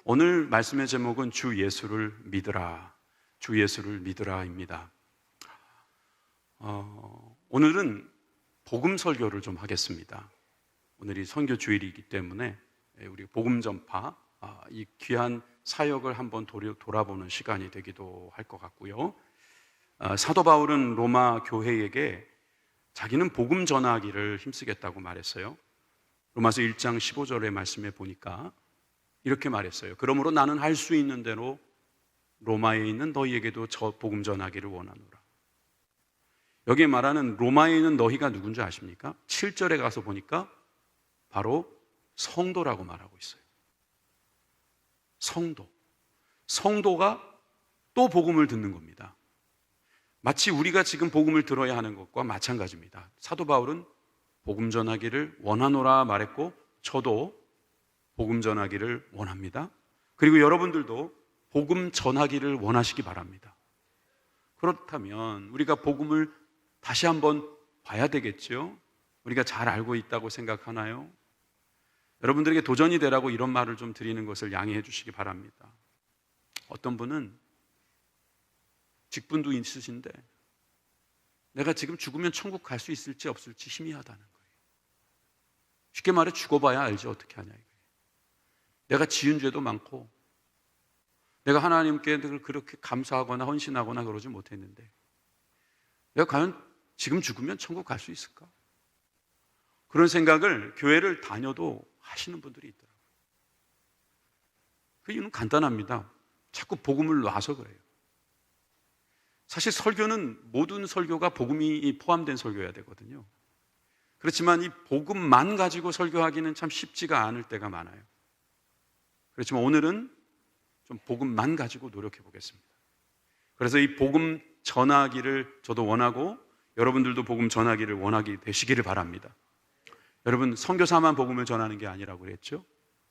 오늘 말씀의 제목은 주 예수를 믿으라, 주 예수를 믿으라입니다. 오늘은 복음 설교를 좀 하겠습니다. 오늘이 선교 주일이기 때문에 우리 복음 전파, 이 귀한 사역을 한번 돌아보는 시간이 되기도 할 것 같고요. 사도 바울은 로마 교회에게 자기는 복음 전하기를 힘쓰겠다고 말했어요. 로마서 1장 15절의 말씀에 보니까 이렇게 말했어요. 그러므로 나는 할 수 있는 대로 로마에 있는 너희에게도 저 복음 전하기를 원하노라. 여기에 말하는 로마에 있는 너희가 누군지 아십니까? 7절에 가서 보니까 바로 성도라고 말하고 있어요. 성도가 또 복음을 듣는 겁니다. 마치 우리가 지금 복음을 들어야 하는 것과 마찬가지입니다. 사도 바울은 복음 전하기를 원하노라 말했고, 저도 복음 전하기를 원합니다. 그리고 여러분들도 복음 전하기를 원하시기 바랍니다. 그렇다면 우리가 복음을 다시 한번 봐야 되겠죠? 우리가 잘 알고 있다고 생각하나요? 여러분들에게 도전이 되라고 이런 말을 좀 드리는 것을 양해해 주시기 바랍니다. 어떤 분은 직분도 있으신데 내가 지금 죽으면 천국 갈 수 있을지 없을지 희미하다는 거예요. 쉽게 말해 죽어봐야 알지 어떻게 하냐 이거예요. 내가 지은 죄도 많고 내가 하나님께 그렇게 감사하거나 헌신하거나 그러지 못했는데 내가 과연 지금 죽으면 천국 갈 수 있을까? 그런 생각을 교회를 다녀도 하시는 분들이 있더라고요. 그 이유는 간단합니다. 자꾸 복음을 놔서 그래요. 사실 설교는 모든 설교가 복음이 포함된 설교여야 되거든요. 그렇지만 이 복음만 가지고 설교하기는 참 쉽지가 않을 때가 많아요. 그렇지만 오늘은 좀 복음만 가지고 노력해 보겠습니다. 그래서 이 복음 전하기를 저도 원하고 여러분들도 복음 전하기를 원하게 되시기를 바랍니다. 여러분, 선교사만 복음을 전하는 게 아니라고 그랬죠?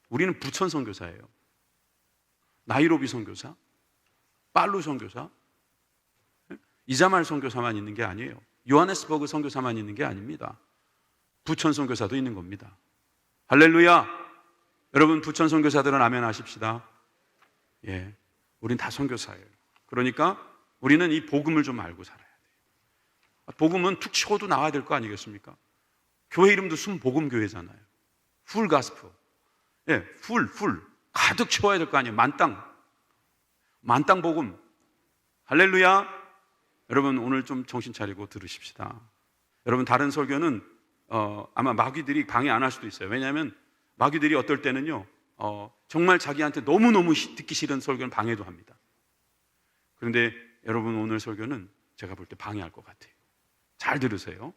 우리는 부천 선교사예요. 나이로비 선교사, 빨루 선교사, 이자말 선교사만 있는 게 아니에요. 요하네스버그 선교사만 있는 게 아닙니다. 부천 선교사도 있는 겁니다. 할렐루야! 여러분, 부천 선교사들은 아멘 하십시다. 예, 우린 다 선교사예요. 그러니까 우리는 이 복음을 좀 알고 살아야 돼요. 복음은 툭 치고도 나와야 될 거 아니겠습니까? 교회 이름도 순복음교회잖아요. 풀 가스프. 예, 풀 가득 채워야 될 거 아니에요. 만땅 복음. 할렐루야. 여러분, 오늘 좀 정신 차리고 들으십시다. 여러분, 다른 설교는 아마 마귀들이 방해 안 할 수도 있어요. 왜냐하면 마귀들이 어떨 때는요, 정말 자기한테 너무너무 듣기 싫은 설교는 방해도 합니다. 그런데 여러분, 오늘 설교는 제가 볼 때 방해할 것 같아요. 잘 들으세요.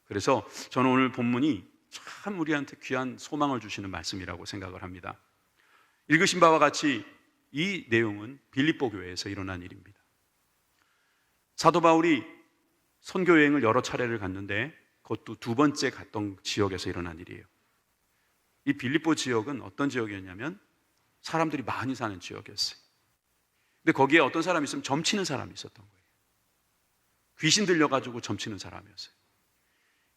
그래서 저는 오늘 본문이 참 우리한테 귀한 소망을 주시는 말씀이라고 생각을 합니다. 읽으신 바와 같이 이 내용은 빌립보 교회에서 일어난 일입니다. 사도 바울이 선교 여행을 여러 차례를 갔는데 그것도 두 번째 갔던 지역에서 일어난 일이에요. 이 빌립보 지역은 어떤 지역이었냐면 사람들이 많이 사는 지역이었어요. 근데 거기에 어떤 사람이 있으면 점치는 사람이 있었던 거예요. 귀신 들려가지고 점치는 사람이었어요.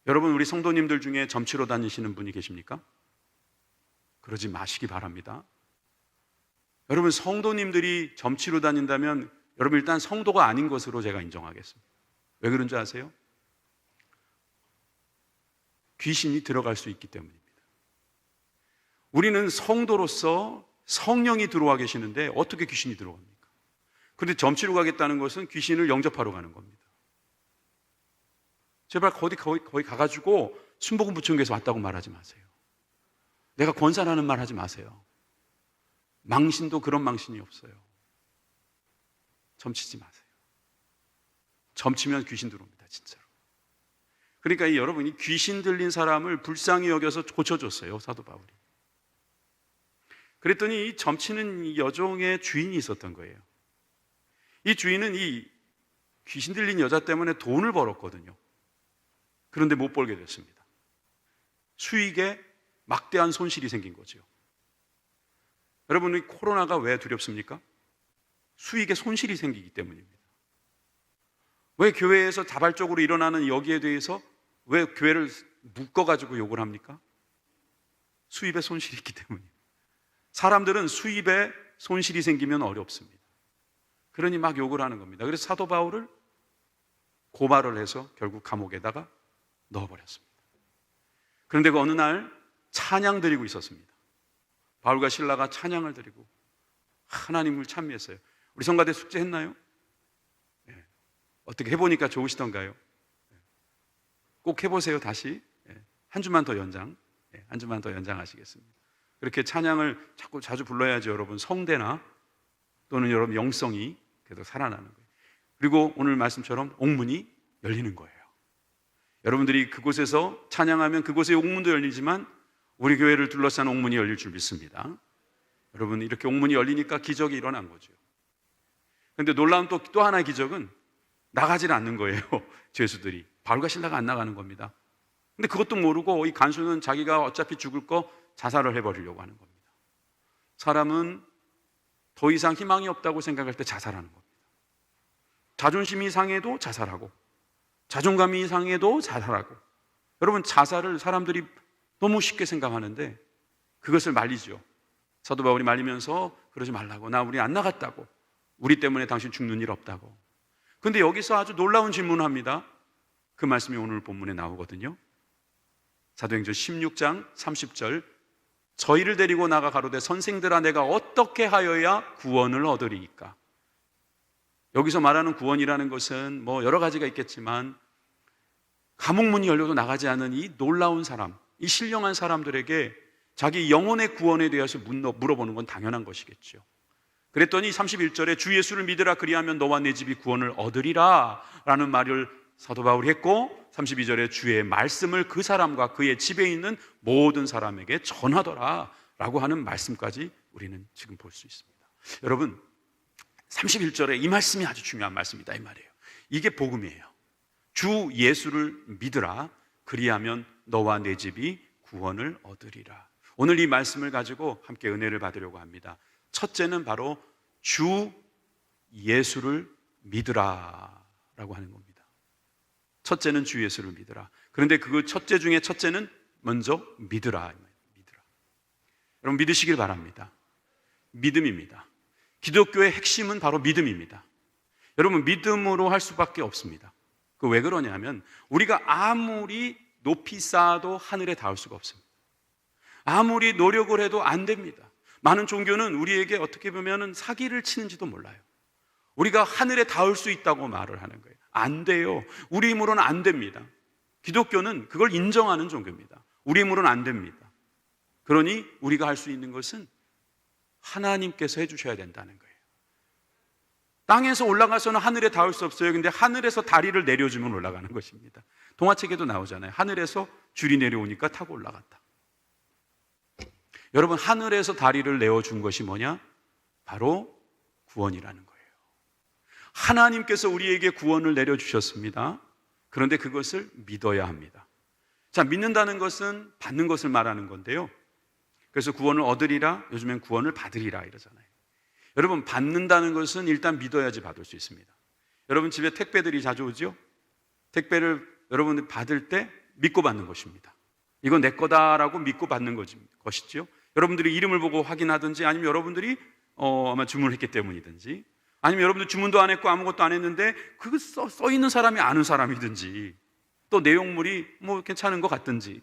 여러분, 우리 성도님들 중에 점치러 다니시는 분이 계십니까? 그러지 마시기 바랍니다. 여러분, 성도님들이 점치러 다닌다면 여러분 일단 성도가 아닌 것으로 제가 인정하겠습니다. 왜 그런 줄 아세요? 귀신이 들어갈 수 있기 때문입니다. 우리는 성도로서 성령이 들어와 계시는데 어떻게 귀신이 들어갑니까? 그런데 점치러 가겠다는 것은 귀신을 영접하러 가는 겁니다. 제발 거기 가가지고 순복음 부천교에서 왔다고 말하지 마세요. 내가 권사라는 말 하지 마세요. 망신도 그런 망신이 없어요. 점치지 마세요. 점치면 귀신 들어옵니다, 진짜로. 그러니까 여러분이 귀신 들린 사람을 불쌍히 여겨서 고쳐줬어요, 사도 바울이. 그랬더니 이 점치는 이 여종의 주인이 있었던 거예요. 이 주인은 이 귀신 들린 여자 때문에 돈을 벌었거든요. 그런데 못 벌게 됐습니다. 수익에 막대한 손실이 생긴 거죠. 여러분, 이 코로나가 왜 두렵습니까? 수익에 손실이 생기기 때문입니다. 왜 교회에서 자발적으로 일어나는 여기에 대해서 왜 교회를 묶어가지고 욕을 합니까? 수입에 손실이 있기 때문이에요. 사람들은 수입에 손실이 생기면 어렵습니다. 그러니 막 욕을 하는 겁니다. 그래서 사도 바울을 고발을 해서 결국 감옥에다가 넣어버렸습니다. 그런데 그 어느 날 찬양 드리고 있었습니다. 바울과 실라가 찬양을 드리고 하나님을 찬미했어요. 우리 성가대 숙제했나요? 네. 어떻게 해보니까 좋으시던가요? 네. 꼭 해보세요. 다시 한 주만 더 연장, 한 주만 더 연장하시겠습니다. 그렇게 찬양을 자주 불러야지 여러분 성대나 또는 여러분 영성이 계속 살아나는 거예요. 그리고 오늘 말씀처럼 옥문이 열리는 거예요. 여러분들이 그곳에서 찬양하면 그곳에 옥문도 열리지만 우리 교회를 둘러싼 옥문이 열릴 줄 믿습니다. 여러분 이렇게 옥문이 열리니까 기적이 일어난 거죠. 그런데 놀라운 또 하나의 기적은 나가질 않는 거예요. 죄수들이. 바울과 실라가 안 나가는 겁니다. 근데 그것도 모르고 이 간수는 자기가 어차피 죽을 거 자살을 해버리려고 하는 겁니다. 사람은 더 이상 희망이 없다고 생각할 때 자살하는 겁니다. 자존심이 상해도 자살하고 자존감이 상해도 자살하고. 여러분 자살을 사람들이 너무 쉽게 생각하는데 그것을 말리죠. 사도 바울이 말리면서 그러지 말라고. 우리 안 나갔다고. 우리 때문에 당신 죽는 일 없다고. 그런데 여기서 아주 놀라운 질문을 합니다. 그 말씀이 오늘 본문에 나오거든요. 사도행전 16장 30절 저희를 데리고 나가 가로되 선생들아 내가 어떻게 하여야 구원을 얻으리이까. 여기서 말하는 구원이라는 것은 뭐 여러 가지가 있겠지만 감옥문이 열려도 나가지 않은 이 놀라운 사람, 이 신령한 사람들에게 자기 영혼의 구원에 대해서 물어보는 건 당연한 것이겠죠. 그랬더니 31절에 주 예수를 믿으라 그리하면 너와 내 집이 구원을 얻으리라 라는 말을 사도 바울이 했고 32절에 주의 말씀을 그 사람과 그의 집에 있는 모든 사람에게 전하더라 라고 하는 말씀까지 우리는 지금 볼 수 있습니다. 여러분 31절에 이 말씀이 아주 중요한 말씀이다 이 말이에요. 이게 복음이에요. 주 예수를 믿으라 그리하면 너와 내 집이 구원을 얻으리라. 오늘 이 말씀을 가지고 함께 은혜를 받으려고 합니다. 첫째는 바로 주 예수를 믿으라 라고 하는 겁니다. 첫째는 주 예수를 믿으라. 그런데 그 첫째 중에 첫째는 먼저 믿으라. 여러분 믿으시길 바랍니다. 믿음입니다. 기독교의 핵심은 바로 믿음입니다. 여러분 믿음으로 할 수밖에 없습니다. 그 왜 그러냐면 우리가 아무리 높이 쌓아도 하늘에 닿을 수가 없습니다. 아무리 노력을 해도 안 됩니다. 많은 종교는 우리에게 어떻게 보면 사기를 치는지도 몰라요. 우리가 하늘에 닿을 수 있다고 말을 하는 거예요. 안 돼요. 우리 힘으로는 안 됩니다. 기독교는 그걸 인정하는 종교입니다. 우리 힘으로는 안 됩니다. 그러니 우리가 할 수 있는 것은 하나님께서 해주셔야 된다는 거예요. 땅에서 올라가서는 하늘에 닿을 수 없어요. 근데 하늘에서 다리를 내려주면 올라가는 것입니다. 동화책에도 나오잖아요. 하늘에서 줄이 내려오니까 타고 올라갔다. 여러분 하늘에서 다리를 내어준 것이 뭐냐? 바로 구원이라는 거예요. 하나님께서 우리에게 구원을 내려주셨습니다. 그런데 그것을 믿어야 합니다. 자, 믿는다는 것은 받는 것을 말하는 건데요. 그래서 구원을 얻으리라, 요즘엔 구원을 받으리라 이러잖아요. 여러분 받는다는 것은 일단 믿어야지 받을 수 있습니다. 여러분 집에 택배들이 자주 오죠? 택배를 여러분들이 받을 때 믿고 받는 것입니다. 이건 내 거다라고 믿고 받는 것이죠. 여러분들이 이름을 보고 확인하든지 아니면 여러분들이 아마 주문을 했기 때문이든지 아니면 여러분들 주문도 안 했고 아무것도 안 했는데 그거 써 있는 사람이 아는 사람이든지 또 내용물이 뭐 괜찮은 것 같든지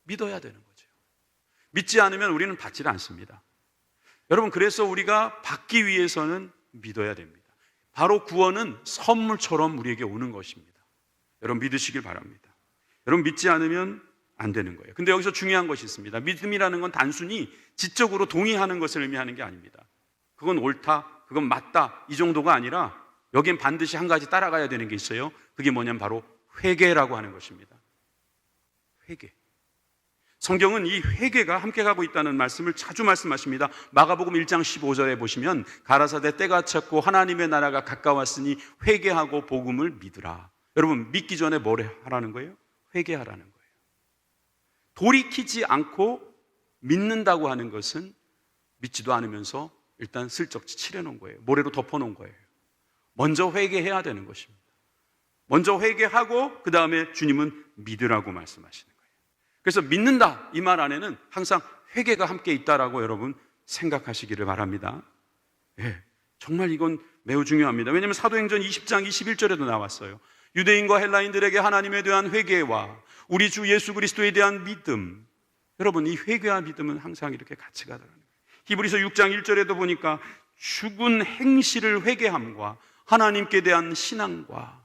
믿어야 되는 거죠. 믿지 않으면 우리는 받지를 않습니다. 여러분 그래서 우리가 받기 위해서는 믿어야 됩니다. 바로 구원은 선물처럼 우리에게 오는 것입니다. 여러분 믿으시길 바랍니다. 여러분 믿지 않으면 안 되는 거예요. 근데 여기서 중요한 것이 있습니다. 믿음이라는 건 단순히 지적으로 동의하는 것을 의미하는 게 아닙니다. 그건 옳다, 그건 맞다 이 정도가 아니라 여기엔 반드시 한 가지 따라가야 되는 게 있어요. 그게 뭐냐면 바로 회개라고 하는 것입니다. 회개. 성경은 이 회개가 함께 가고 있다는 말씀을 자주 말씀하십니다. 마가복음 1장 15절에 보시면 가라사대 때가 찼고 하나님의 나라가 가까웠으니 회개하고 복음을 믿으라. 여러분 믿기 전에 뭘 하라는 거예요? 회개하라는 거예요. 돌이키지 않고 믿는다고 하는 것은 믿지도 않으면서 일단 슬쩍 칠해놓은 거예요. 모래로 덮어놓은 거예요. 먼저 회개해야 되는 것입니다. 먼저 회개하고 그 다음에 주님은 믿으라고 말씀하시는 거예요. 그래서 믿는다 이 말 안에는 항상 회개가 함께 있다라고 여러분 생각하시기를 바랍니다. 예, 정말 이건 매우 중요합니다. 왜냐하면 사도행전 20장 21절에도 나왔어요. 유대인과 헬라인들에게 하나님에 대한 회개와 우리 주 예수 그리스도에 대한 믿음. 여러분, 이 회개와 믿음은 항상 이렇게 같이 가더라고요. 히브리서 6장 1절에도 보니까 죽은 행실을 회개함과 하나님께 대한 신앙과,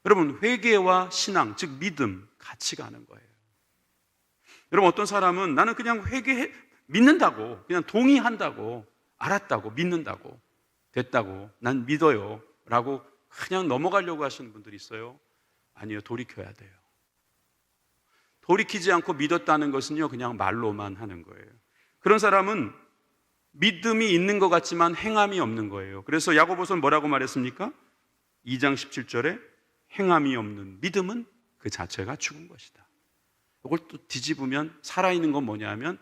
여러분, 회개와 신앙, 즉 믿음 같이 가는 거예요. 여러분, 어떤 사람은 나는 그냥 믿는다고, 그냥 동의한다고, 알았다고, 믿는다고, 됐다고, 난 믿어요 라고 그냥 넘어가려고 하시는 분들이 있어요. 아니요, 돌이켜야 돼요. 돌이키지 않고 믿었다는 것은요, 그냥 말로만 하는 거예요. 그런 사람은 믿음이 있는 것 같지만 행함이 없는 거예요. 그래서 야고보서는 뭐라고 말했습니까? 2장 17절에 행함이 없는 믿음은 그 자체가 죽은 것이다. 이걸 또 뒤집으면 살아있는 건 뭐냐 하면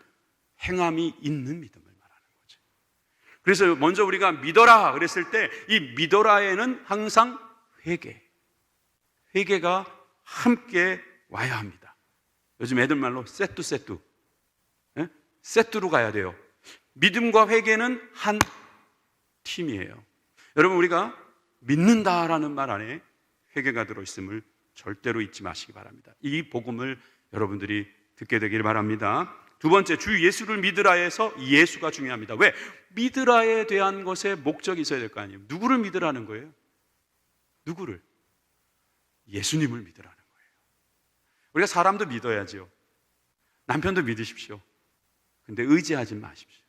행함이 있는 믿음을 말하는 거죠. 그래서 먼저 우리가 믿어라 그랬을 때 이 믿어라에는 항상 회개가 함께 와야 합니다. 요즘 애들 말로 세뚜 예? 세뚜로 가야 돼요. 믿음과 회개는 한 팀이에요. 여러분, 우리가 믿는다라는 말 안에 회개가 들어있음을 절대로 잊지 마시기 바랍니다. 이 복음을 여러분들이 듣게 되길 바랍니다. 두 번째, 주 예수를 믿으라에서 예수가 중요합니다. 왜? 믿으라에 대한 것에 목적이 있어야 될 거 아니에요. 누구를 믿으라는 거예요? 누구를? 예수님을 믿으라는 거예요. 우리가 사람도 믿어야죠. 남편도 믿으십시오. 근데 의지하지 마십시오.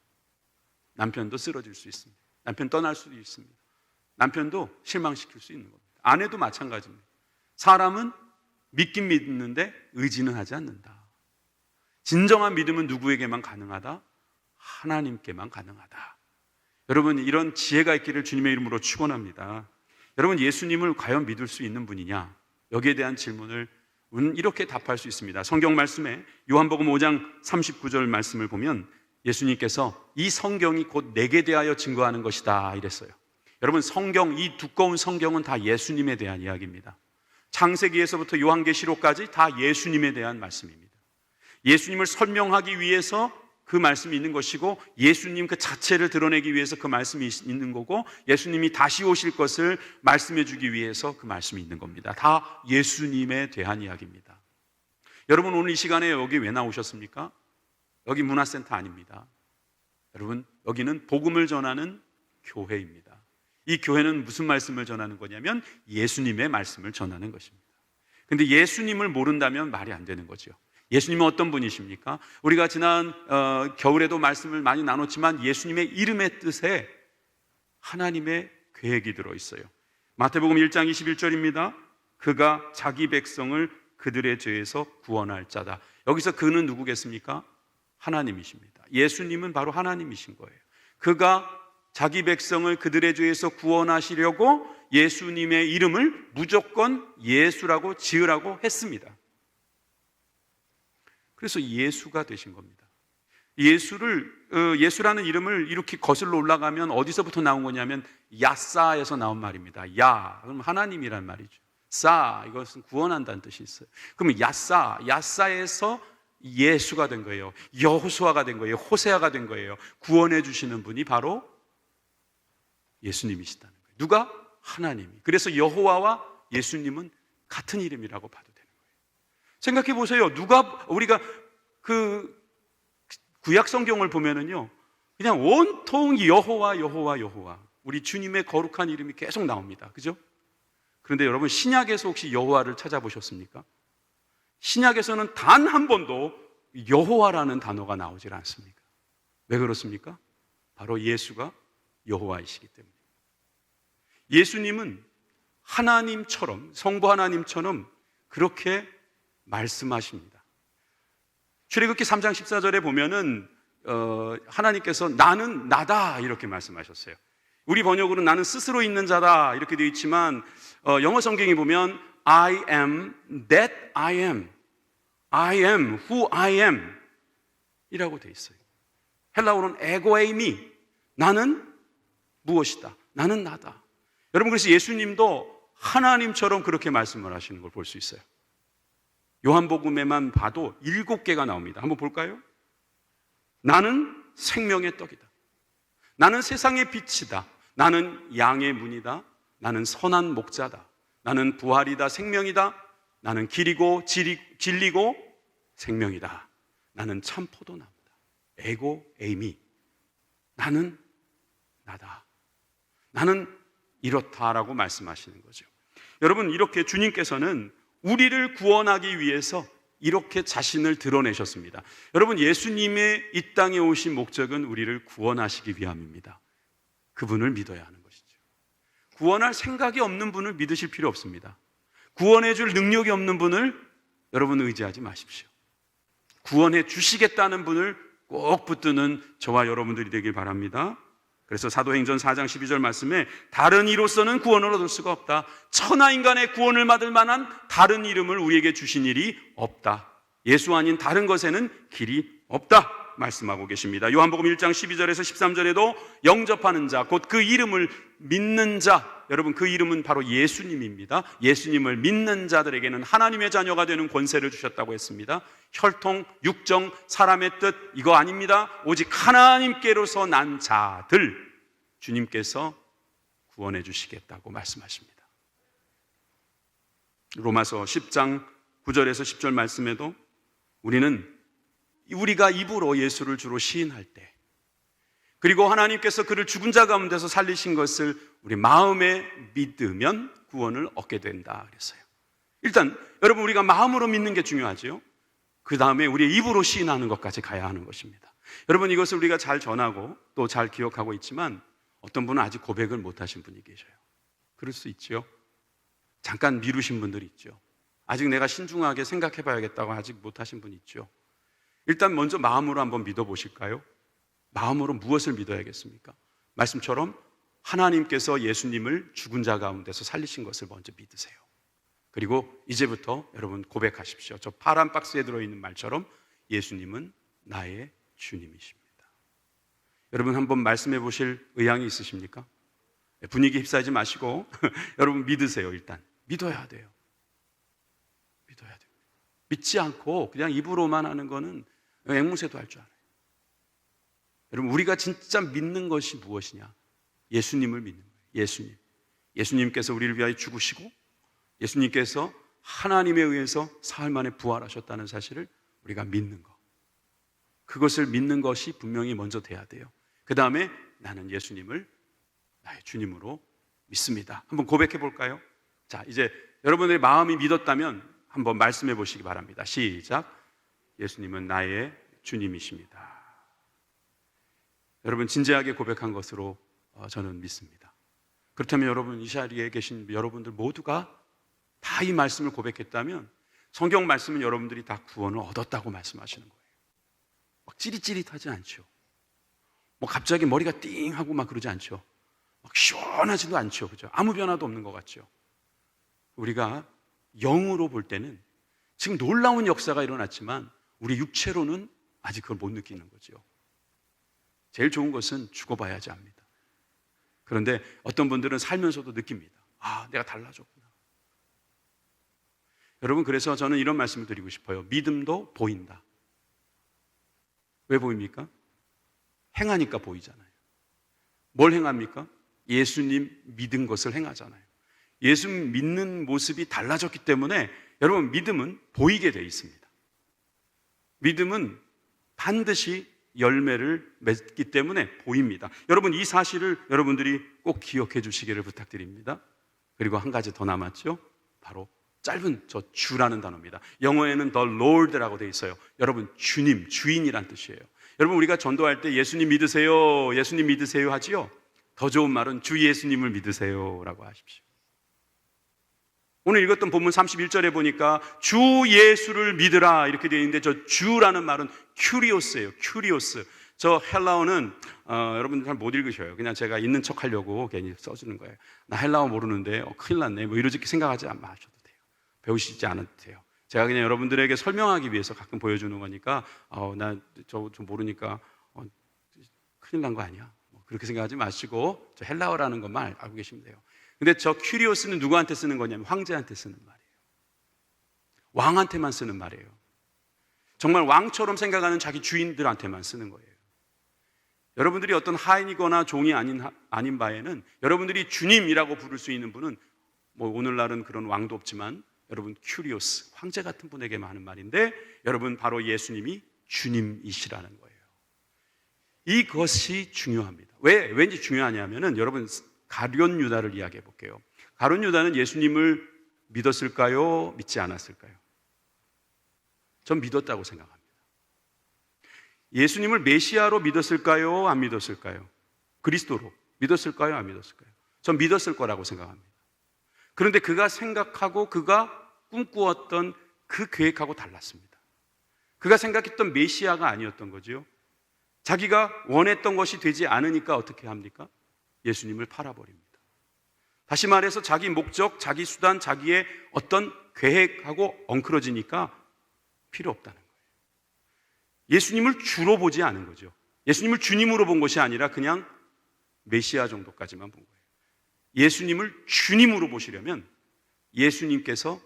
남편도 쓰러질 수 있습니다. 남편 떠날 수도 있습니다. 남편도 실망시킬 수 있는 겁니다. 아내도 마찬가지입니다. 사람은 믿긴 믿는데 의지는 하지 않는다. 진정한 믿음은 누구에게만 가능하다? 하나님께만 가능하다. 여러분, 이런 지혜가 있기를 주님의 이름으로 축원합니다. 여러분, 예수님을 과연 믿을 수 있는 분이냐? 여기에 대한 질문을 이렇게 답할 수 있습니다. 성경 말씀에 요한복음 5장 39절 말씀을 보면 예수님께서 이 성경이 곧 내게 대하여 증거하는 것이다 이랬어요. 여러분, 성경, 이 두꺼운 성경은 다 예수님에 대한 이야기입니다. 창세기에서부터 요한계시록까지 다 예수님에 대한 말씀입니다. 예수님을 설명하기 위해서 그 말씀이 있는 것이고, 예수님 그 자체를 드러내기 위해서 그 말씀이 있는 거고, 예수님이 다시 오실 것을 말씀해 주기 위해서 그 말씀이 있는 겁니다. 다 예수님에 대한 이야기입니다. 여러분, 오늘 이 시간에 여기 왜 나오셨습니까? 여기 문화센터 아닙니다. 여러분, 여기는 복음을 전하는 교회입니다. 이 교회는 무슨 말씀을 전하는 거냐면 예수님의 말씀을 전하는 것입니다. 근데 예수님을 모른다면 말이 안 되는 거죠. 예수님은 어떤 분이십니까? 우리가 지난 겨울에도 말씀을 많이 나눴지만 예수님의 이름의 뜻에 하나님의 계획이 들어있어요. 마태복음 1장 21절입니다. 그가 자기 백성을 그들의 죄에서 구원할 자다. 여기서 그는 누구겠습니까? 하나님이십니다. 예수님은 바로 하나님이신 거예요. 그가 자기 백성을 그들의 죄에서 구원하시려고 예수님의 이름을 무조건 예수라고 지으라고 했습니다. 그래서 예수가 되신 겁니다. 예수라는 이름을 이렇게 거슬러 올라가면 어디서부터 나온 거냐면 야사에서 나온 말입니다. 야, 그럼 하나님이란 말이죠. 사, 이것은 구원한다는 뜻이 있어요. 그러면 야사에서 예수가 된 거예요. 여호수아가 된 거예요. 호세아가 된 거예요. 구원해 주시는 분이 바로 예수님이시다는 거예요. 누가? 하나님이. 그래서 여호와와 예수님은 같은 이름이라고 봐도 되는 거예요. 생각해 보세요. 우리가 그 구약 성경을 보면은요, 그냥 온통 여호와. 우리 주님의 거룩한 이름이 계속 나옵니다. 그죠? 그런데 여러분, 신약에서 혹시 여호와를 찾아보셨습니까? 신약에서는 단 한 번도 여호와라는 단어가 나오질 않습니까? 왜 그렇습니까? 바로 예수가 여호와이시기 때문에. 예수님은 하나님처럼, 성부 하나님처럼 그렇게 말씀하십니다. 출애굽기 3장 14절에 보면은 하나님께서 나는 나다 이렇게 말씀하셨어요. 우리 번역으로는 나는 스스로 있는 자다 이렇게 되어 있지만 영어 성경에 보면 I am that I am. I am who I am 이라고 되어 있어요. 헬라어로는 에고에이미, 나는 무엇이다, 나는 나다. 여러분, 그래서 예수님도 하나님처럼 그렇게 말씀을 하시는 걸 볼 수 있어요. 요한복음에만 봐도 7개가 나옵니다. 한번 볼까요? 나는 생명의 떡이다. 나는 세상의 빛이다. 나는 양의 문이다. 나는 선한 목자다. 나는 부활이다. 생명이다. 나는 길이고 진리고 생명이다. 나는 참 포도나무다. 에고 에이미. 나는 나다. 나는 이렇다라고 말씀하시는 거죠. 여러분, 이렇게 주님께서는 우리를 구원하기 위해서 이렇게 자신을 드러내셨습니다. 여러분, 예수님의 이 땅에 오신 목적은 우리를 구원하시기 위함입니다. 그분을 믿어야 하는 것이죠. 구원할 생각이 없는 분을 믿으실 필요 없습니다. 구원해 줄 능력이 없는 분을 여러분 의지하지 마십시오. 구원해 주시겠다는 분을 꼭 붙드는 저와 여러분들이 되길 바랍니다. 그래서 사도행전 4장 12절 말씀에 다른 이로서는 구원을 얻을 수가 없다. 천하 인간의 구원을 받을 만한 다른 이름을 우리에게 주신 일이 없다. 예수 아닌 다른 것에는 길이 없다 말씀하고 계십니다. 요한복음 1장 12절에서 13절에도 영접하는 자, 곧 그 이름을 믿는 자, 여러분 그 이름은 바로 예수님입니다. 예수님을 믿는 자들에게는 하나님의 자녀가 되는 권세를 주셨다고 했습니다. 혈통, 육정, 사람의 뜻 이거 아닙니다. 오직 하나님께로서 난 자들 주님께서 구원해 주시겠다고 말씀하십니다. 로마서 10장 9절에서 10절 말씀에도 우리가 입으로 예수를 주로 시인할 때, 그리고 하나님께서 그를 죽은 자 가운데서 살리신 것을 우리 마음에 믿으면 구원을 얻게 된다 그랬어요. 일단 여러분, 우리가 마음으로 믿는 게 중요하죠. 그 다음에 우리의 입으로 시인하는 것까지 가야 하는 것입니다. 여러분, 이것을 우리가 잘 전하고 또 잘 기억하고 있지만 어떤 분은 아직 고백을 못하신 분이 계셔요. 그럴 수 있죠. 잠깐 미루신 분들이 있죠. 아직 내가 신중하게 생각해 봐야겠다고 아직 못하신 분이 있죠. 일단 먼저 마음으로 한번 믿어보실까요? 마음으로 무엇을 믿어야겠습니까? 말씀처럼 하나님께서 예수님을 죽은 자 가운데서 살리신 것을 먼저 믿으세요. 그리고 이제부터 여러분 고백하십시오. 저 파란 박스에 들어있는 말처럼 예수님은 나의 주님이십니다. 여러분 한번 말씀해 보실 의향이 있으십니까? 분위기 휩싸이지 마시고 여러분 믿으세요. 일단 믿어야 돼요. 믿어야 돼요. 믿지 않고 그냥 입으로만 하는 거는 앵무새도 할 줄 알아요. 여러분, 우리가 진짜 믿는 것이 무엇이냐? 예수님을 믿는 거예요. 예수님께서 우리를 위하여 죽으시고 예수님께서 하나님에 의해서 사흘 만에 부활하셨다는 사실을 우리가 믿는 것, 그것을 믿는 것이 분명히 먼저 돼야 돼요. 그 다음에 나는 예수님을 나의 주님으로 믿습니다. 한번 고백해 볼까요? 자, 이제 여러분들의 마음이 믿었다면 한번 말씀해 보시기 바랍니다. 시작. 예수님은 나의 주님이십니다. 여러분 진지하게 고백한 것으로 저는 믿습니다. 그렇다면 여러분, 이 자리에 계신 여러분들 모두가 다 이 말씀을 고백했다면 성경 말씀은 여러분들이 다 구원을 얻었다고 말씀하시는 거예요. 막 찌릿찌릿하지 않죠. 뭐 갑자기 머리가 띵하고 막 그러지 않죠. 막 시원하지도 않죠. 그죠? 아무 변화도 없는 것 같죠. 우리가 영으로 볼 때는 지금 놀라운 역사가 일어났지만 우리 육체로는 아직 그걸 못 느끼는 거죠. 제일 좋은 것은 죽어봐야지 압니다. 그런데 어떤 분들은 살면서도 느낍니다. 아, 내가 달라졌구나. 여러분, 그래서 저는 이런 말씀을 드리고 싶어요. 믿음도 보인다. 왜 보입니까? 행하니까 보이잖아요. 뭘 행합니까? 예수님 믿은 것을 행하잖아요. 예수 믿는 모습이 달라졌기 때문에 여러분, 믿음은 보이게 되어 있습니다. 믿음은 반드시 열매를 맺기 때문에 보입니다. 여러분, 이 사실을 여러분들이 꼭 기억해 주시기를 부탁드립니다. 그리고 한 가지 더 남았죠. 바로 짧은 저 주라는 단어입니다. 영어에는 the Lord라고 되어 있어요. 여러분, 주님, 주인이란 뜻이에요. 여러분, 우리가 전도할 때 예수님 믿으세요, 예수님 믿으세요 하지요. 더 좋은 말은 주 예수님을 믿으세요라고 하십시오. 오늘 읽었던 본문 31절에 보니까 주 예수를 믿으라 이렇게 되어 있는데, 저 주라는 말은 큐리오스예요. 큐리오스. 저 헬라어는 여러분들 잘 못 읽으셔요. 그냥 제가 있는 척 하려고 괜히 써주는 거예요. 나 헬라어 모르는데 큰일 났네 뭐 이렇게 생각하지 마셔도 돼요. 배우시지 않아도 돼요. 제가 그냥 여러분들에게 설명하기 위해서 가끔 보여주는 거니까 나 저 좀 모르니까 큰일 난 거 아니야 뭐 그렇게 생각하지 마시고 저 헬라어라는 것만 알고 계시면 돼요. 근데 저 큐리오스는 누구한테 쓰는 거냐면 황제한테 쓰는 말이에요. 왕한테만 쓰는 말이에요. 정말 왕처럼 생각하는 자기 주인들한테만 쓰는 거예요. 여러분들이 어떤 하인이거나 종이 아닌 바에는 여러분들이 주님이라고 부를 수 있는 분은 뭐 오늘날은 그런 왕도 없지만 여러분 큐리오스, 황제 같은 분에게 하는 말인데 여러분 바로 예수님이 주님이시라는 거예요. 이것이 중요합니다. 왠지 중요하냐면은 여러분 가룟 유다를 이야기해 볼게요. 가룟 유다는 예수님을 믿었을까요? 믿지 않았을까요? 전 믿었다고 생각합니다. 예수님을 메시아로 믿었을까요? 안 믿었을까요? 그리스도로 믿었을까요? 안 믿었을까요? 전 믿었을 거라고 생각합니다. 그런데 그가 생각하고 그가 꿈꾸었던 그 계획하고 달랐습니다. 그가 생각했던 메시아가 아니었던 거죠. 자기가 원했던 것이 되지 않으니까 어떻게 합니까? 예수님을 팔아버립니다. 다시 말해서 자기 목적, 자기 수단, 자기의 어떤 계획하고 엉클어지니까 필요 없다는 거예요. 예수님을 주로 보지 않은 거죠. 예수님을 주님으로 본 것이 아니라 그냥 메시아 정도까지만 본 거예요. 예수님을 주님으로 보시려면 예수님께서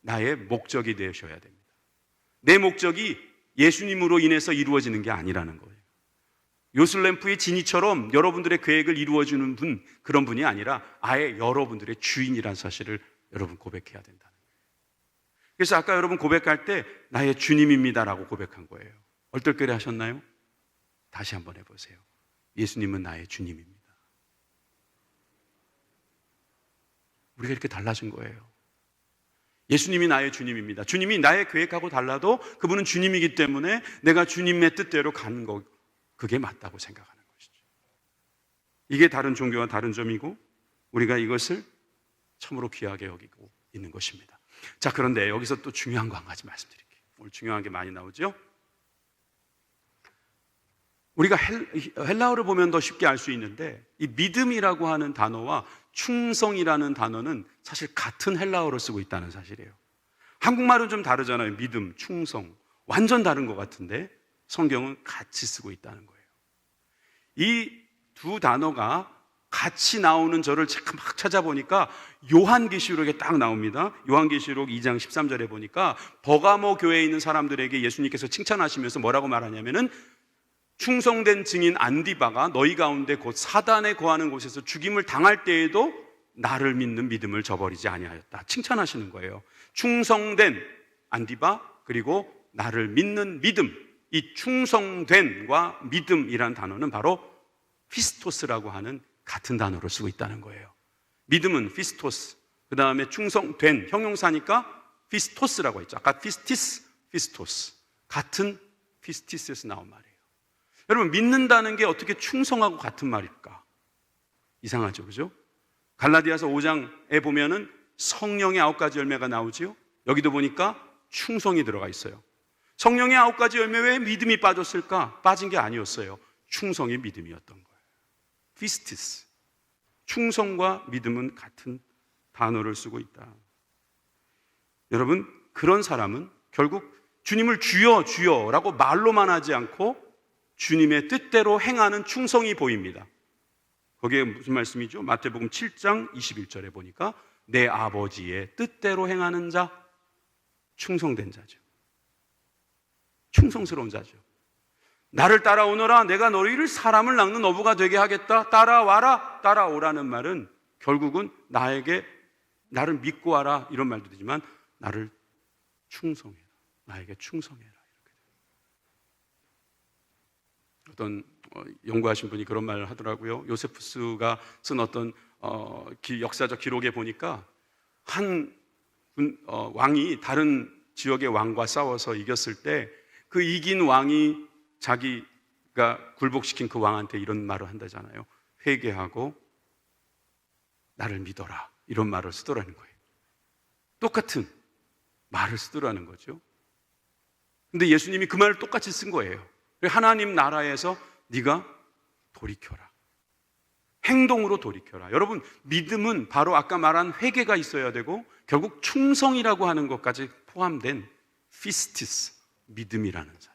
나의 목적이 되셔야 됩니다. 내 목적이 예수님으로 인해서 이루어지는 게 아니라는 거예요. 요슬램프의 지니처럼 여러분들의 계획을 이루어주는 분, 그런 분이 아니라 아예 여러분들의 주인이라는 사실을 여러분 고백해야 된다는 거예요. 그래서 아까 여러분 고백할 때 나의 주님입니다라고 고백한 거예요. 얼떨결에 하셨나요? 다시 한번 해보세요. 예수님은 나의 주님입니다. 우리가 이렇게 달라진 거예요. 예수님이 나의 주님입니다. 주님이 나의 계획하고 달라도 그분은 주님이기 때문에 내가 주님의 뜻대로 가는 거, 그게 맞다고 생각하는 것이죠. 이게 다른 종교와 다른 점이고 우리가 이것을 참으로 귀하게 여기고 있는 것입니다. 자, 그런데 여기서 또 중요한 거 한 가지 말씀드릴게요. 오늘 중요한 게 많이 나오죠? 우리가 헬라어를 보면 더 쉽게 알 수 있는데 이 믿음이라고 하는 단어와 충성이라는 단어는 사실 같은 헬라어를 쓰고 있다는 사실이에요. 한국말은 좀 다르잖아요. 믿음, 충성 완전 다른 것 같은데 성경은 같이 쓰고 있다는 거예요. 이 두 단어가 같이 나오는 저를 막 찾아보니까 요한계시록에 딱 나옵니다. 요한계시록 2장 13절에 보니까 버가모 교회에 있는 사람들에게 예수님께서 칭찬하시면서 뭐라고 말하냐면은 충성된 증인 안디바가 너희 가운데 곧 사단에 거하는 곳에서 죽임을 당할 때에도 나를 믿는 믿음을 저버리지 아니하였다. 칭찬하시는 거예요. 충성된 안디바 그리고 나를 믿는 믿음, 이 충성된과 믿음이라는 단어는 바로 피스토스라고 하는 같은 단어를 쓰고 있다는 거예요. 믿음은 피스토스, 그 다음에 충성된 형용사니까 피스토스라고 했죠. 아까 피스티스, 피스토스 같은 피스티스에서 나온 말이에요. 여러분 믿는다는 게 어떻게 충성하고 같은 말일까? 이상하죠, 그죠? 갈라디아서 5장에 보면은 성령의 9가지 열매가 나오지요. 여기도 보니까 충성이 들어가 있어요. 성령의 9가지 열매 왜 믿음이 빠졌을까? 빠진 게 아니었어요. 충성이 믿음이었던 거예요. 피스티스, 충성과 믿음은 같은 단어를 쓰고 있다. 여러분 그런 사람은 결국 주님을 주여 주여라고 말로만 하지 않고 주님의 뜻대로 행하는 충성이 보입니다. 거기에 무슨 말씀이죠? 마태복음 7장 21절에 보니까 내 아버지의 뜻대로 행하는 자, 충성된 자죠. 충성스러운 자죠. 나를 따라오너라 내가 너희를 사람을 낚는 어부가 되게 하겠다. 따라와라, 따라오라는 말은 결국은 나를 믿고 와라 이런 말도 되지만 나를 충성해라, 나에게 충성해라 이렇게 돼요. 어떤 연구하신 분이 그런 말을 하더라고요. 요세푸스가 쓴 어떤 역사적 기록에 보니까 한 왕이 다른 지역의 왕과 싸워서 이겼을 때 그 이긴 왕이 자기가 굴복시킨 그 왕한테 이런 말을 한다잖아요. 회개하고 나를 믿어라 이런 말을 쓰더라는 거예요. 똑같은 말을 쓰더라는 거죠. 근데 예수님이 그 말을 똑같이 쓴 거예요. 하나님 나라에서 네가 돌이켜라, 행동으로 돌이켜라. 여러분 믿음은 바로 아까 말한 회개가 있어야 되고 결국 충성이라고 하는 것까지 포함된 피스티스, 믿음이라는 사실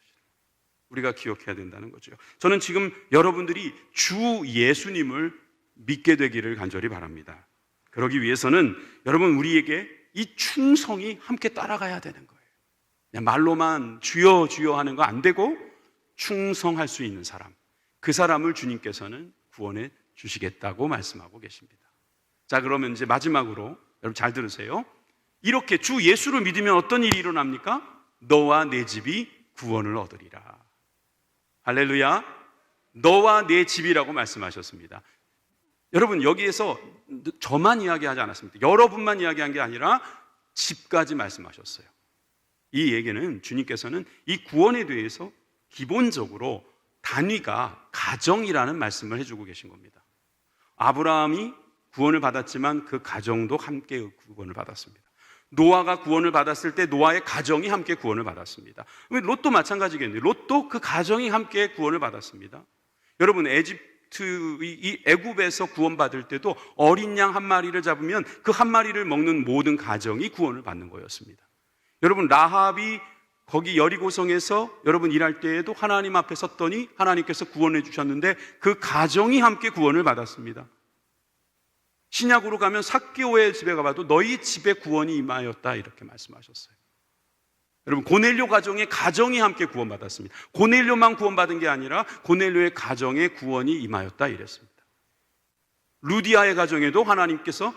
우리가 기억해야 된다는 거죠. 저는 지금 여러분들이 주 예수님을 믿게 되기를 간절히 바랍니다. 그러기 위해서는 여러분 우리에게 이 충성이 함께 따라가야 되는 거예요. 그냥 말로만 주여 주여 하는 거 안 되고 충성할 수 있는 사람, 그 사람을 주님께서는 구원해 주시겠다고 말씀하고 계십니다. 자, 그러면 이제 마지막으로 여러분 잘 들으세요. 이렇게 주 예수를 믿으면 어떤 일이 일어납니까? 너와 내 집이 구원을 얻으리라. 할렐루야. 너와 내 집이라고 말씀하셨습니다. 여러분, 여기에서 저만 이야기하지 않았습니다. 여러분만 이야기한 게 아니라 집까지 말씀하셨어요. 이 얘기는 주님께서는 이 구원에 대해서 기본적으로 단위가 가정이라는 말씀을 해주고 계신 겁니다. 아브라함이 구원을 받았지만 그 가정도 함께 구원을 받았습니다. 노아가 구원을 받았을 때 노아의 가정이 함께 구원을 받았습니다. 롯도 마찬가지겠네요. 롯도 그 가정이 함께 구원을 받았습니다. 여러분, 이 애굽에서 구원받을 때도 어린 양 한 마리를 잡으면 그 한 마리를 먹는 모든 가정이 구원을 받는 거였습니다. 여러분, 라합이 거기 여리고성에서 여러분 일할 때에도 하나님 앞에 섰더니 하나님께서 구원해 주셨는데 그 가정이 함께 구원을 받았습니다. 신약으로 가면 삭개오의 집에 가봐도 너희 집에 구원이 임하였다 이렇게 말씀하셨어요. 여러분, 고넬료 가정의 가정이 함께 구원받았습니다. 고넬료만 구원받은 게 아니라 고넬료의 가정에 구원이 임하였다 이랬습니다. 루디아의 가정에도 하나님께서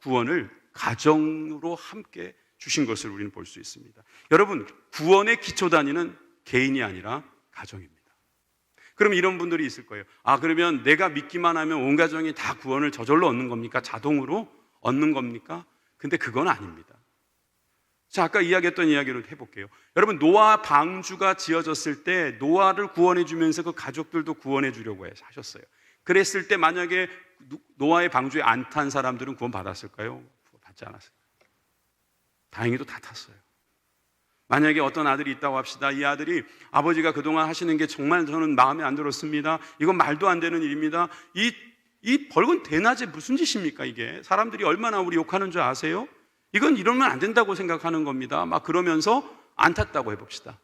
구원을 가정으로 함께 주신 것을 우리는 볼 수 있습니다. 여러분, 구원의 기초 단위는 개인이 아니라 가정입니다. 그럼 이런 분들이 있을 거예요. 그러면 내가 믿기만 하면 온 가정이 다 구원을 저절로 얻는 겁니까? 자동으로 얻는 겁니까? 근데 그건 아닙니다. 자, 아까 이야기했던 이야기를 해볼게요. 여러분, 노아 방주가 지어졌을 때 노아를 구원해 주면서 그 가족들도 구원해 주려고 하셨어요. 그랬을 때 만약에 노아의 방주에 안 탄 사람들은 구원 받았을까요? 받지 않았어요. 다행히도 다 탔어요. 만약에 어떤 아들이 있다고 합시다. 이 아들이 아버지가 그동안 하시는 게 정말 저는 마음에 안 들었습니다. 이건 말도 안 되는 일입니다. 이 벌건 대낮에 무슨 짓입니까 이게? 사람들이 얼마나 우리 욕하는 줄 아세요? 이건 이러면 안 된다고 생각하는 겁니다. 막 그러면서 안 탔다고 해봅시다.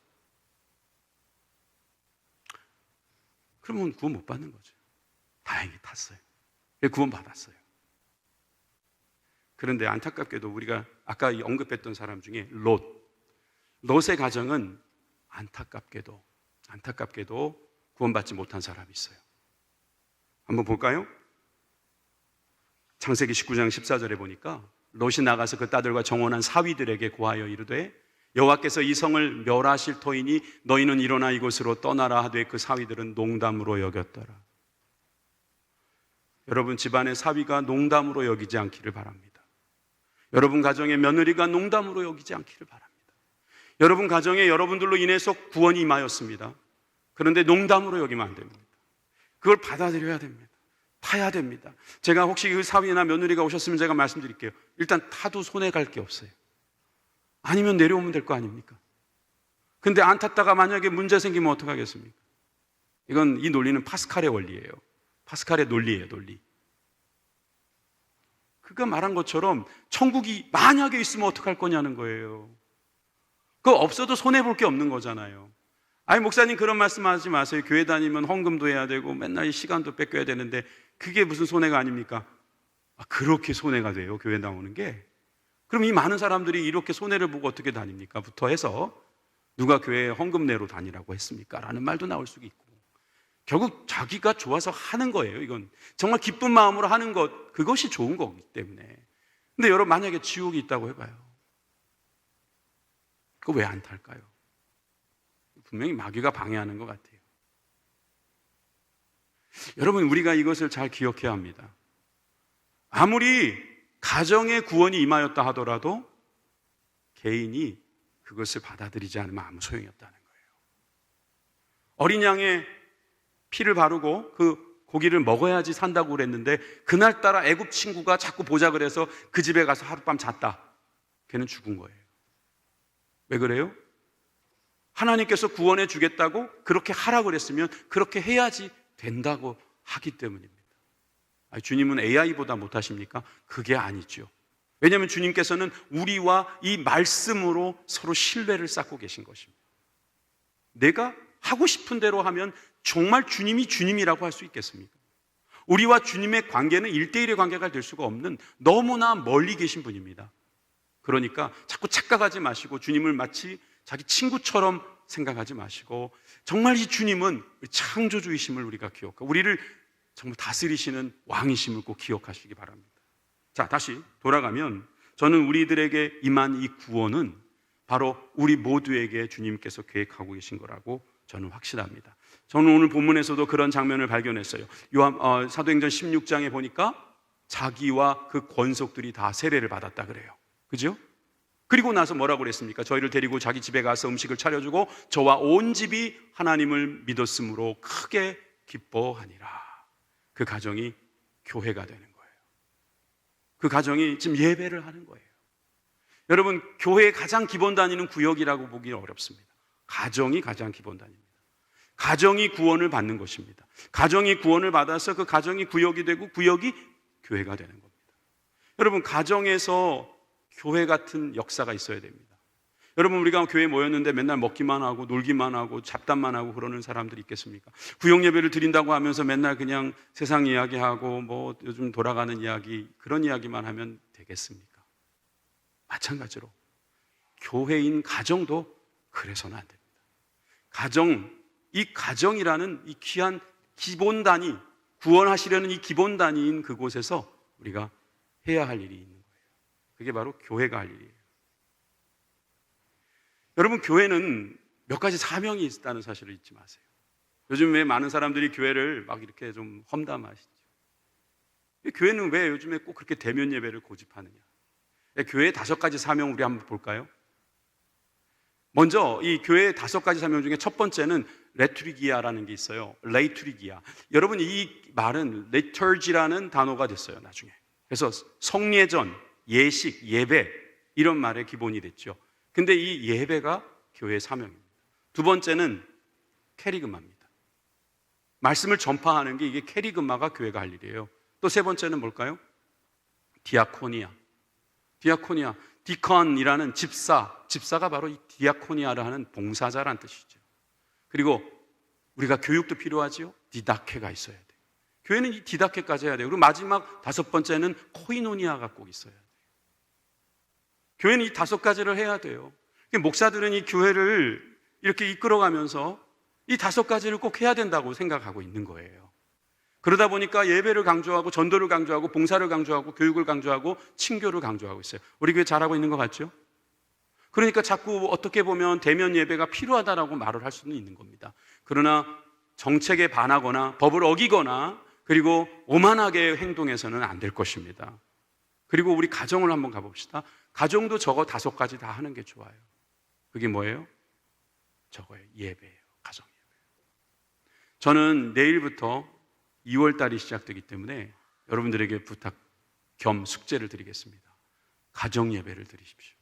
그러면 구원 못 받는 거죠. 다행히 탔어요. 구원 받았어요. 그런데 안타깝게도 우리가 아까 언급했던 사람 중에 롯의 가정은 안타깝게도 구원받지 못한 사람이 있어요. 한번 볼까요? 창세기 19장 14절에 보니까 롯이 나가서 그 딸들과 정혼한 사위들에게 고하여 이르되 여호와께서 이 성을 멸하실 터이니 너희는 일어나 이곳으로 떠나라 하되 그 사위들은 농담으로 여겼더라. 여러분, 집안의 사위가 농담으로 여기지 않기를 바랍니다. 여러분 가정의 며느리가 농담으로 여기지 않기를 바랍니다. 여러분 가정에 여러분들로 인해서 구원이 임하였습니다. 그런데 농담으로 여기면 안 됩니다. 그걸 받아들여야 됩니다. 타야 됩니다. 제가 혹시 그 사위나 며느리가 오셨으면 제가 말씀드릴게요. 일단 타도 손해 갈 게 없어요. 아니면 내려오면 될 거 아닙니까? 근데 안 탔다가 만약에 문제 생기면 어떡하겠습니까? 이 논리는 파스칼의 원리예요. 파스칼의 논리예요, 논리. 그가 말한 것처럼 천국이 만약에 있으면 어떡할 거냐는 거예요. 그거 없어도 손해볼 게 없는 거잖아요. 목사님 그런 말씀하지 마세요. 교회 다니면 헌금도 해야 되고 맨날 시간도 뺏겨야 되는데 그게 무슨 손해가 아닙니까? 그렇게 손해가 돼요, 교회 나오는 게. 그럼 이 많은 사람들이 이렇게 손해를 보고 어떻게 다닙니까? 부터 해서 누가 교회에 헌금 내러 다니라고 했습니까? 라는 말도 나올 수 있고, 결국 자기가 좋아서 하는 거예요. 이건 정말 기쁜 마음으로 하는 것, 그것이 좋은 거기 때문에. 근데 여러분, 만약에 지옥이 있다고 해봐요. 그거 왜 안 탈까요? 분명히 마귀가 방해하는 것 같아요. 여러분, 우리가 이것을 잘 기억해야 합니다. 아무리 가정의 구원이 임하였다 하더라도 개인이 그것을 받아들이지 않으면 아무 소용이 없다는 거예요. 어린 양의 피를 바르고 그 고기를 먹어야지 산다고 그랬는데 그날따라 애굽 친구가 자꾸 보자 그래서 그 집에 가서 하룻밤 잤다. 걔는 죽은 거예요. 왜 그래요? 하나님께서 구원해 주겠다고 그렇게 하라고 그랬으면 그렇게 해야지 된다고 하기 때문입니다. 주님은 AI보다 못하십니까? 그게 아니죠. 왜냐하면 주님께서는 우리와 이 말씀으로 서로 신뢰를 쌓고 계신 것입니다. 내가 하고 싶은 대로 하면 정말 주님이 주님이라고 할 수 있겠습니까? 우리와 주님의 관계는 1대1의 관계가 될 수가 없는 너무나 멀리 계신 분입니다. 그러니까 자꾸 착각하지 마시고 주님을 마치 자기 친구처럼 생각하지 마시고 정말 이 주님은 창조주이심을 우리가 기억하고 우리를 정말 다스리시는 왕이심을 꼭 기억하시기 바랍니다. 자, 다시 돌아가면 저는 우리들에게 임한 이 구원은 바로 우리 모두에게 주님께서 계획하고 계신 거라고 저는 확신합니다. 저는 오늘 본문에서도 그런 장면을 발견했어요. 사도행전 16장에 보니까 자기와 그 권속들이 다 세례를 받았다 그래요. 그죠? 그리고 나서 뭐라고 그랬습니까? 저희를 데리고 자기 집에 가서 음식을 차려주고 저와 온 집이 하나님을 믿었으므로 크게 기뻐하니라. 그 가정이 교회가 되는 거예요. 그 가정이 지금 예배를 하는 거예요. 여러분, 교회의 가장 기본 단위는 구역이라고 보기 어렵습니다. 가정이 가장 기본 단위입니다. 가정이 구원을 받는 것입니다. 가정이 구원을 받아서 그 가정이 구역이 되고 구역이 교회가 되는 겁니다. 여러분, 가정에서 교회 같은 역사가 있어야 됩니다. 여러분, 우리가 교회에 모였는데 맨날 먹기만 하고 놀기만 하고 잡담만 하고 그러는 사람들이 있겠습니까? 구역 예배를 드린다고 하면서 맨날 그냥 세상 이야기하고 뭐 요즘 돌아가는 이야기, 그런 이야기만 하면 되겠습니까? 마찬가지로 교회인 가정도 그래서는 안 됩니다. 이 가정이라는 이 귀한 기본 단위, 구원하시려는 이 기본 단위인 그곳에서 우리가 해야 할 일이 있는 거예요. 그게 바로 교회가 할 일이에요. 여러분, 교회는 몇 가지 사명이 있다는 사실을 잊지 마세요. 요즘 왜 많은 사람들이 교회를 막 이렇게 좀 험담하시죠? 교회는 왜 요즘에 꼭 그렇게 대면 예배를 고집하느냐? 교회의 5가지 사명 우리 한번 볼까요? 먼저 이 교회의 5가지 사명 중에 첫 번째는 레투리기아라는 게 있어요. 레이투리기아. 여러분, 이 말은 liturgy라는 단어가 됐어요, 나중에. 그래서 성례전, 예식, 예배 이런 말의 기본이 됐죠. 근데 이 예배가 교회의 사명입니다. 두 번째는 캐리그마입니다. 말씀을 전파하는 게 이게 캐리그마가 교회가 할 일이에요. 또 세 번째는 뭘까요? 디아코니아. 디컨이라는 집사가 바로 이 디아코니아를 하는 봉사자라는 뜻이죠. 그리고 우리가 교육도 필요하지요. 디다케가 있어야 돼요. 교회는 이 디다케까지 해야 돼요. 그리고 마지막 5번째는 코이노니아가 꼭 있어야 돼요. 교회는 이 5가지를 해야 돼요. 목사들은 이 교회를 이렇게 이끌어가면서 이 5가지를 꼭 해야 된다고 생각하고 있는 거예요. 그러다 보니까 예배를 강조하고 전도를 강조하고 봉사를 강조하고 교육을 강조하고 친교를 강조하고 있어요. 우리 교회 잘하고 있는 것 같죠? 그러니까 자꾸 어떻게 보면 대면 예배가 필요하다라고 말을 할 수는 있는 겁니다. 그러나 정책에 반하거나 법을 어기거나 그리고 오만하게 행동해서는 안 될 것입니다. 그리고 우리 가정을 한번 가봅시다. 가정도 저거 5가지 다 하는 게 좋아요. 그게 뭐예요? 저거예요. 예배예요. 가정 예배. 저는 내일부터 2월 달이 시작되기 때문에 여러분들에게 부탁 겸 숙제를 드리겠습니다. 가정 예배를 드리십시오.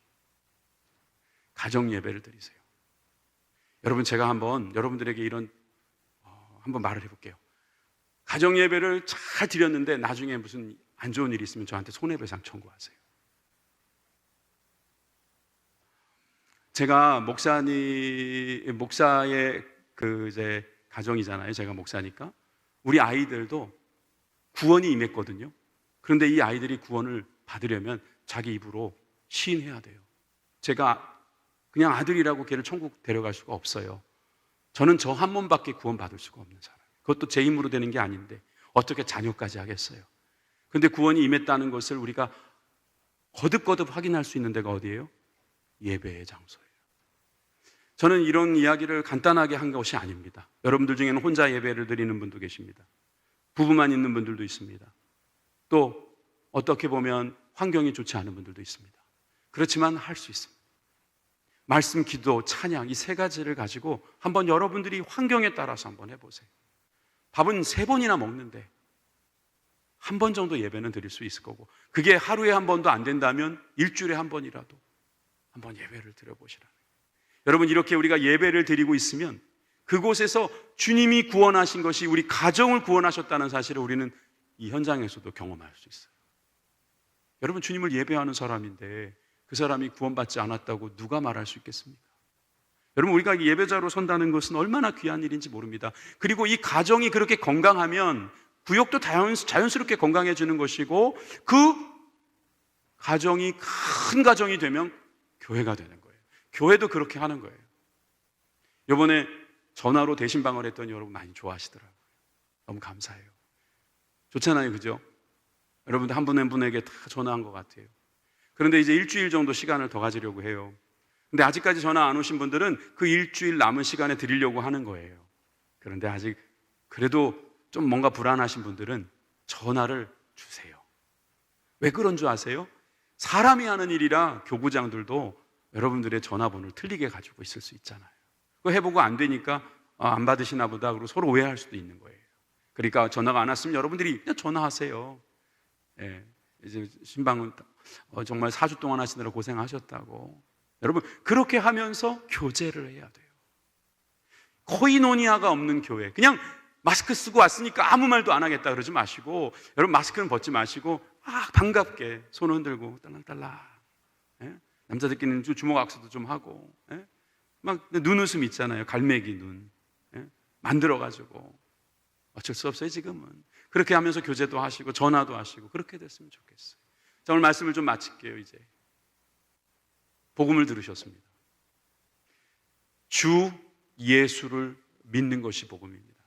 가정 예배를 드리세요. 여러분, 제가 한번 여러분들에게 이런 한번 말을 해볼게요. 가정 예배를 잘 드렸는데 나중에 무슨 안 좋은 일이 있으면 저한테 손해배상 청구하세요. 제가 목사의 이제 가정이잖아요. 제가 목사니까 우리 아이들도 구원이 임했거든요. 그런데 이 아이들이 구원을 받으려면 자기 입으로 시인해야 돼요. 제가 그냥 아들이라고 걔를 천국 데려갈 수가 없어요. 저는 저 한 몸밖에 구원 받을 수가 없는 사람. 그것도 제 힘으로 되는 게 아닌데 어떻게 자녀까지 하겠어요? 그런데 구원이 임했다는 것을 우리가 거듭거듭 확인할 수 있는 데가 어디예요? 예배의 장소예요. 저는 이런 이야기를 간단하게 한 것이 아닙니다. 여러분들 중에는 혼자 예배를 드리는 분도 계십니다. 부부만 있는 분들도 있습니다. 또 어떻게 보면 환경이 좋지 않은 분들도 있습니다. 그렇지만 할 수 있습니다. 말씀, 기도, 찬양 이 3가지를 가지고 한번 여러분들이 환경에 따라서 한번 해보세요. 밥은 3번이나 먹는데 한 번 정도 예배는 드릴 수 있을 거고, 그게 하루에 한 번도 안 된다면 일주일에 한 번이라도 한번 예배를 드려보시라는 거예요. 여러분, 이렇게 우리가 예배를 드리고 있으면 그곳에서 주님이 구원하신 것이 우리 가정을 구원하셨다는 사실을 우리는 이 현장에서도 경험할 수 있어요. 여러분, 주님을 예배하는 사람인데 그 사람이 구원받지 않았다고 누가 말할 수 있겠습니까? 여러분, 우리가 예배자로 선다는 것은 얼마나 귀한 일인지 모릅니다. 그리고 이 가정이 그렇게 건강하면 구역도 자연스럽게 건강해지는 것이고, 그 가정이 큰 가정이 되면 교회가 되는 거예요. 교회도 그렇게 하는 거예요. 이번에 전화로 대신방을 했더니 여러분 많이 좋아하시더라고요. 너무 감사해요. 좋잖아요, 그죠? 여러분들 한 분 한 분에게 다 전화한 것 같아요. 그런데 이제 일주일 정도 시간을 더 가지려고 해요. 근데 아직까지 전화 안 오신 분들은 그 일주일 남은 시간에 드리려고 하는 거예요. 그런데 아직 그래도 좀 뭔가 불안하신 분들은 전화를 주세요. 왜 그런 줄 아세요? 사람이 하는 일이라 교구장들도 여러분들의 전화번호를 틀리게 가지고 있을 수 있잖아요. 그거 해보고 안 되니까 안 받으시나 보다 그러고 서로 오해할 수도 있는 거예요. 그러니까 전화가 안 왔으면 여러분들이 그냥 전화하세요. 예, 이제 신방은 정말 4주 동안 하시느라 고생하셨다고. 여러분 그렇게 하면서 교제를 해야 돼요. 코이노니아가 없는 교회, 그냥 마스크 쓰고 왔으니까 아무 말도 안 하겠다 그러지 마시고, 여러분 마스크는 벗지 마시고 반갑게 손 흔들고 딸랑딸랑, 예? 남자들끼리는 주먹 악수도 좀 하고, 예? 막 눈웃음 있잖아요. 갈매기 눈, 예? 만들어가지고. 어쩔 수 없어요 지금은. 그렇게 하면서 교제도 하시고 전화도 하시고 그렇게 됐으면 좋겠어요. 자, 오늘 말씀을 좀 마칠게요. 이제 복음을 들으셨습니다. 주 예수를 믿는 것이 복음입니다.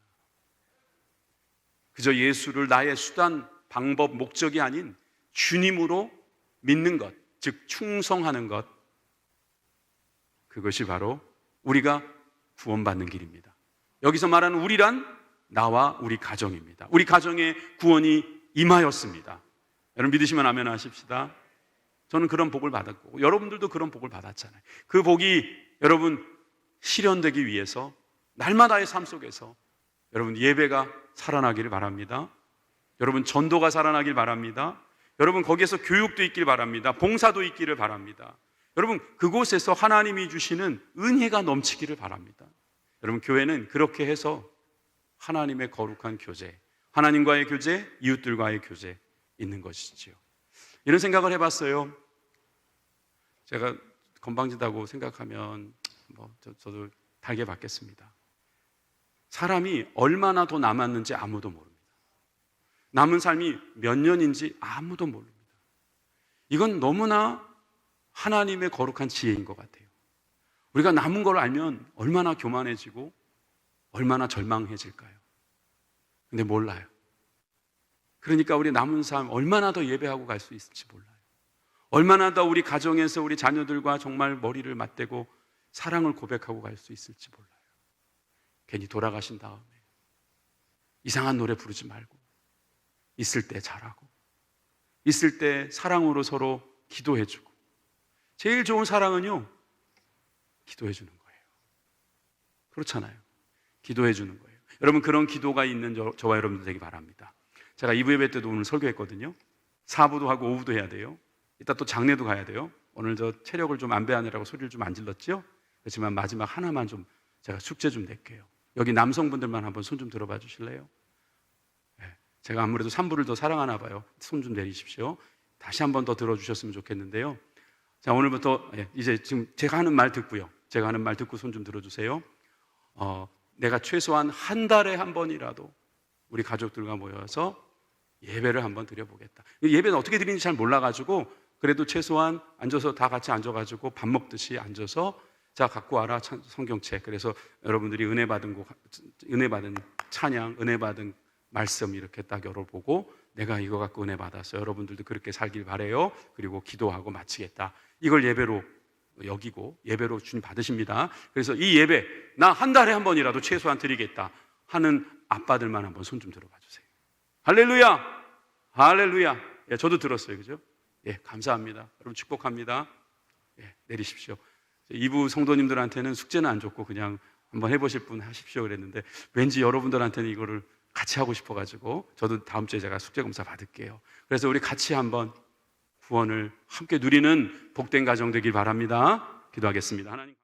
그저 예수를 나의 수단, 방법, 목적이 아닌 주님으로 믿는 것, 즉 충성하는 것, 그것이 바로 우리가 구원받는 길입니다. 여기서 말하는 우리란 나와 우리 가정입니다. 우리 가정에 구원이 임하였습니다. 여러분 믿으시면 아멘 하십시다. 저는 그런 복을 받았고 여러분들도 그런 복을 받았잖아요. 그 복이 여러분 실현되기 위해서 날마다의 삶 속에서 여러분 예배가 살아나기를 바랍니다. 여러분 전도가 살아나길 바랍니다. 여러분 거기에서 교육도 있길 바랍니다. 봉사도 있기를 바랍니다. 여러분 그곳에서 하나님이 주시는 은혜가 넘치기를 바랍니다. 여러분 교회는 그렇게 해서 하나님의 거룩한 교제, 하나님과의 교제, 이웃들과의 교제 있는 것이지요. 이런 생각을 해봤어요. 제가 건방지다고 생각하면 저도 달게 받겠습니다. 사람이 얼마나 더 남았는지 아무도 모릅니다. 남은 삶이 몇 년인지 아무도 모릅니다. 이건 너무나 하나님의 거룩한 지혜인 것 같아요. 우리가 남은 걸 알면 얼마나 교만해지고 얼마나 절망해질까요? 근데 몰라요. 그러니까 우리 남은 삶 얼마나 더 예배하고 갈 수 있을지 몰라요. 얼마나 더 우리 가정에서 우리 자녀들과 정말 머리를 맞대고 사랑을 고백하고 갈 수 있을지 몰라요. 괜히 돌아가신 다음에 이상한 노래 부르지 말고 있을 때 잘하고 있을 때 사랑으로 서로 기도해주고, 제일 좋은 사랑은요 기도해주는 거예요. 그렇잖아요. 기도해주는 거예요. 여러분 그런 기도가 있는 저와 여러분들 되기 바랍니다. 제가 2부 예배 때도 오늘 설교했거든요. 4부도 하고 5부도 해야 돼요. 이따 또 장례도 가야 돼요. 오늘 저 체력을 좀 안배하느라고 소리를 좀 안 질렀죠? 그렇지만 마지막 하나만 좀 제가 숙제 좀 낼게요. 여기 남성분들만 한번 손 좀 들어봐 주실래요? 네. 제가 아무래도 3부를 더 사랑하나 봐요. 손 좀 내리십시오. 다시 한번 더 들어주셨으면 좋겠는데요. 자, 오늘부터 이제 지금 제가 하는 말 듣고요. 제가 하는 말 듣고 손 좀 들어주세요. 내가 최소한 한 달에 한 번이라도 우리 가족들과 모여서 예배를 한번 드려보겠다. 예배는 어떻게 드리는지 잘 몰라가지고 그래도 최소한 앉아서 다 같이 앉아가지고 밥 먹듯이 앉아서 자 갖고 와라 성경책. 그래서 여러분들이 은혜 받은 찬양, 은혜 받은 말씀 이렇게 딱 열어보고 내가 이거 갖고 은혜 받았어. 여러분들도 그렇게 살길 바래요. 그리고 기도하고 마치겠다. 이걸 예배로 여기고 예배로 주님 받으십니다. 그래서 이 예배 나 한 달에 한 번이라도 최소한 드리겠다 하는 아빠들만 한번 손 좀 들어봐 주세요. 할렐루야, 할렐루야. 예, 저도 들었어요, 그죠? 예, 감사합니다. 여러분 축복합니다. 예, 내리십시오. 2부 성도님들한테는 숙제는 안 줬고 그냥 한번 해보실 분 하십시오 그랬는데 왠지 여러분들한테는 이거를 같이 하고 싶어가지고 저도 다음 주에 제가 숙제 검사 받을게요. 그래서 우리 같이 한번 구원을 함께 누리는 복된 가정 되길 바랍니다. 기도하겠습니다. 하나님.